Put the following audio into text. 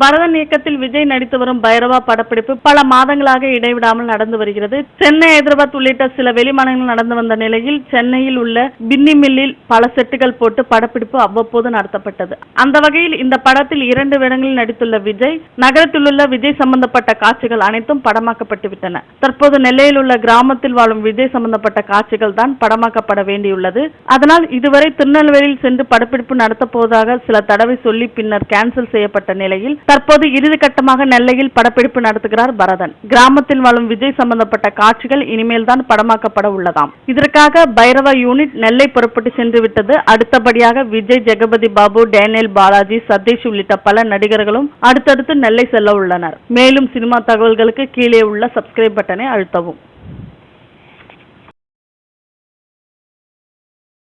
பரதன் இயக்கத்தில் விஜய் நடித்து வரும் பைரவா படப்பிடிப்பு பல மாதங்களாக இடைவிடாமல் நடந்து வருகிறது. சென்னை, ஹைதராபாத் உள்ளிட்ட சில வெளிமாநிலங்கள் நடந்து வந்த நிலையில் சென்னையில் உள்ள பின்னி மில்லில் பல செட்டுகள் போட்டு படப்பிடிப்பு அவ்வப்போது நடத்தப்பட்டது. அந்த வகையில் இந்த படத்தில் 2 வேடங்களில் நடித்துள்ள விஜய் நகரத்தில் உள்ள விஜய் சம்பந்தப்பட்ட காட்சிகள் அனைத்தும் படமாக்கப்பட்டு விட்டன. தற்போது நெல்லையில் உள்ள கிராமத்தில் வாழும் விஜய் சம்பந்தப்பட்ட காட்சிகள் தான் படமாக்கப்பட வேண்டியுள்ளது. அதனால் இதுவரை திருநெல்வேலியில் சென்று படப்பிடிப்பு நடத்தப் போவதாக சில தடவை சொல்லி பின்னர் கேன்சல் செய்யப்பட்ட நிலையில் தற்போது இறுதி கட்டமாக நெல்லையில் படப்பிடிப்பு நடத்துகிறார் பரதன். கிராமத்தில் வாழும் விஜய் சம்பந்தப்பட்ட காட்சிகள் இனிமேல் தான் படமாக்கப்பட உள்ளதாம். இதற்காக பைரவா யூனிட் நெல்லை புறப்பட்டு சென்று விட்டது. அடுத்தபடியாக விஜய், ஜெகபதி பாபு, டேனியல் பாலாஜி, சதீஷ் உள்ளிட்ட பல நடிகர்களும் அடுத்தடுத்து நெல்லை செல்ல உள்ளனர். மேலும் சினிமா தகவல்களுக்கு கீழே உள்ள சப்ஸ்கிரைப் பட்டனை அழுத்தவும்.